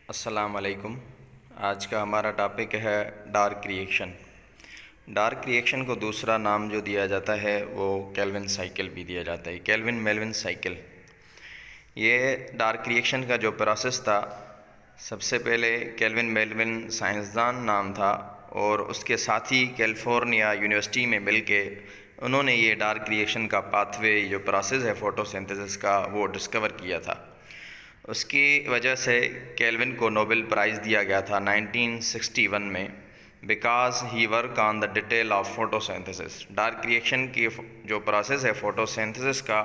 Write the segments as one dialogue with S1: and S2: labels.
S1: अस्सलाम वालेकुम। आज का हमारा टॉपिक है डार्क रिएक्शन। डार्क रिएक्शन को दूसरा नाम जो दिया जाता है वो केल्विन साइकिल भी दिया जाता है, केल्विन मेल्विन साइकिल। ये डार्क रिएक्शन का जो प्रोसेस था, सबसे पहले केल्विन मेल्विन साइंसदान नाम था और उसके साथी कैलिफोर्निया यूनिवर्सिटी में मिलके उन्होंने ये डार्क रिएक्शन का पाथवे जो प्रोसेस है फोटोसिंथेसिस का वो डिस्कवर किया था। उसकी वजह से केल्विन को नोबेल प्राइज़ दिया गया था 1961 में, because he work on the detail of photosynthesis. Dark reaction की जो प्रोसेस है फोटोसिंथेसिस का,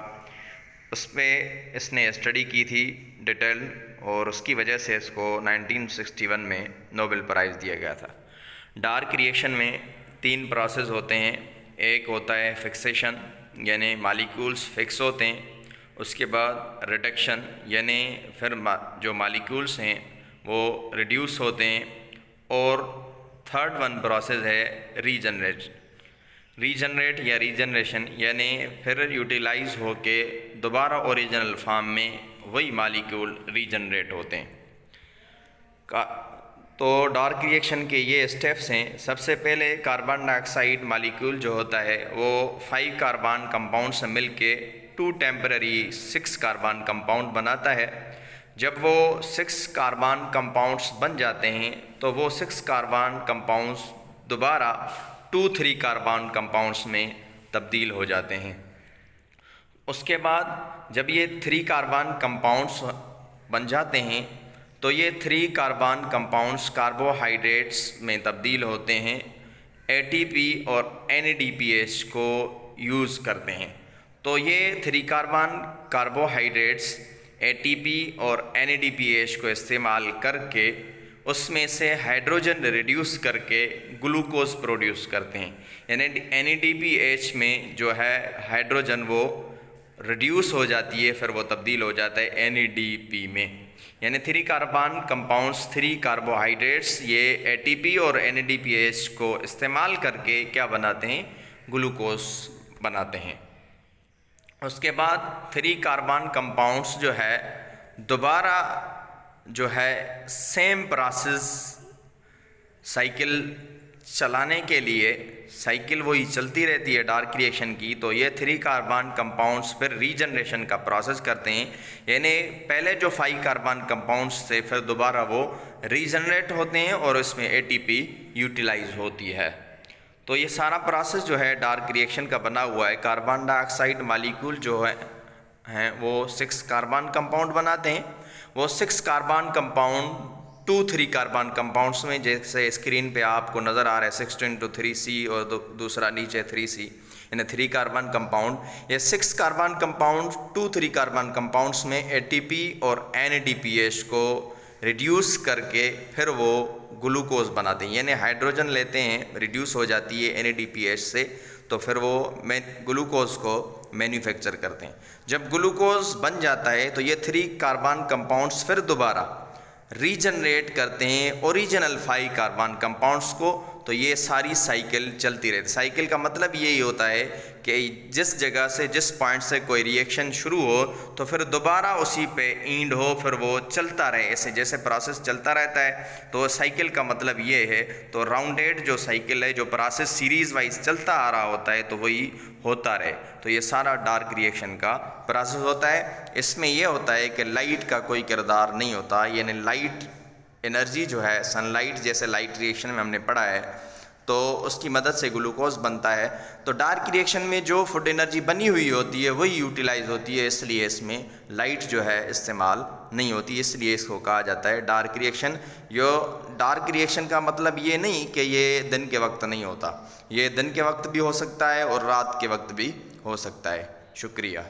S1: उसमें इसने स्टडी की थी डिटेल, और उसकी वजह से इसको 1961 में नोबेल प्राइज़ दिया गया था। डार्क रिएक्शन में 3 प्रोसेस होते हैं। एक होता है फिक्सेशन, यानी मॉलिक्यूल्स फिक्स होते हैं। उसके बाद रिडक्शन, यानी फिर जो मॉलिक्यूल्स हैं वो रिड्यूस होते हैं। और थर्ड वन प्रोसेस है रीजनरेट या रीजनरेशन, यानी फिर यूटिलाइज होके दोबारा ओरिजिनल फॉर्म में वही मॉलिक्यूल रीजनरेट होते हैं। तो डार्क रिएक्शन के ये स्टेप्स हैं। सबसे पहले कार्बन डाइऑक्साइड मॉलिक्यूल जो होता है वो 5 कार्बन कंपाउंड से मिलके 2 टेम्पररी 6 कार्बन कंपाउंड बनाता है। जब वो 6 कार्बन कंपाउंड्स बन जाते हैं तो वो 6 कार्बन कंपाउंड्स दोबारा 2-3 कार्बन कंपाउंड्स में तब्दील हो जाते हैं। उसके बाद जब ये 3 कार्बन कंपाउंड्स बन जाते हैं तो ये 3 कार्बन कंपाउंड्स कार्बोहाइड्रेट्स में तब्दील होते हैं। एटीपी और एनएडीपीएच को यूज़ करते हैं। तो ये 3 कार्बन कार्बोहाइड्रेट्स एटीपी और एनएडीपीएच को इस्तेमाल करके उसमें से हाइड्रोजन रिड्यूस करके ग्लूकोज प्रोड्यूस करते हैं। यानी एनएडीपीएच में जो है हाइड्रोजन वो रिड्यूस हो जाती है, फिर वो तब्दील हो जाता है एनएडीपी में। यानी 3 कार्बन कंपाउंड्स 3 कार्बोहाइड्रेट्स ये एटीपी और एनएडीपीएच को इस्तेमाल करके क्या बनाते हैं, ग्लूकोज बनाते हैं। उसके बाद 3 कार्बन कंपाउंड्स जो है दोबारा जो है सेम प्रोसेस साइकिल चलाने के लिए, साइकिल वही चलती रहती है डार्क रिएक्शन की। तो ये 3 कार्बन कंपाउंड्स फिर रीजनरेशन का प्रोसेस करते हैं, यानी पहले जो 5 कार्बन कंपाउंड्स थे फिर दोबारा वो रीजनरेट होते हैं और इसमें एटीपी यूटिलाइज होती है। तो ये सारा प्रोसेस जो है डार्क रिएक्शन का बना हुआ है। कार्बन डाइऑक्साइड मॉलिक्यूल जो है वो 6 कार्बन कंपाउंड बनाते हैं। वो 6 कार्बन कंपाउंड 2-3 कार्बन कंपाउंड्स में, जैसे स्क्रीन पे आपको नज़र आ रहा है 6×3C और दूसरा नीचे 3C, यानी 3 कार्बन कंपाउंड। ये 6 कार्बन कंपाउंड 2-3 कार्बन कंपाउंड्स में एटीपी और एनएडीपीएच को रिड्यूस करके फिर वो ग्लूकोज बनाते हैं। यानी हाइड्रोजन लेते हैं, रिड्यूस हो जाती है एनएडीपीएच से, तो फिर वो ग्लूकोज को मैन्युफैक्चर करते हैं। जब ग्लूकोज बन जाता है तो ये 3 कार्बन कंपाउंड्स फिर दोबारा रीजनरेट करते हैं ओरिजिनल 5 कार्बन कंपाउंड्स को। तो ये सारी साइकिल चलती रहती है। साइकिल का मतलब यही होता है कि जिस जगह से, जिस पॉइंट से कोई रिएक्शन शुरू हो तो फिर दोबारा उसी पे एंड हो, फिर वो चलता रहे। ऐसे जैसे प्रोसेस चलता रहता है तो साइकिल का मतलब ये है। तो राउंडेड जो साइकिल है, जो प्रोसेस सीरीज़ वाइज चलता आ रहा होता है, तो वही होता रहे। तो ये सारा डार्क रिएक्शन का प्रोसेस होता है। इसमें यह होता है कि लाइट का कोई किरदार नहीं होता, यानी लाइट एनर्जी जो है, सनलाइट जैसे लाइट रिएक्शन में हमने पढ़ा है, तो उसकी मदद से ग्लूकोज बनता है। तो डार्क रिएक्शन में जो फूड एनर्जी बनी हुई होती है वही यूटिलाइज होती है, इसलिए इसमें लाइट जो है इस्तेमाल नहीं होती, इसलिए इसको कहा जाता है डार्क रिएक्शन। यो डार्क रिएक्शन का मतलब ये नहीं कि ये दिन के वक्त नहीं होता, ये दिन के वक्त भी हो सकता है और रात के वक्त भी हो सकता है। शुक्रिया।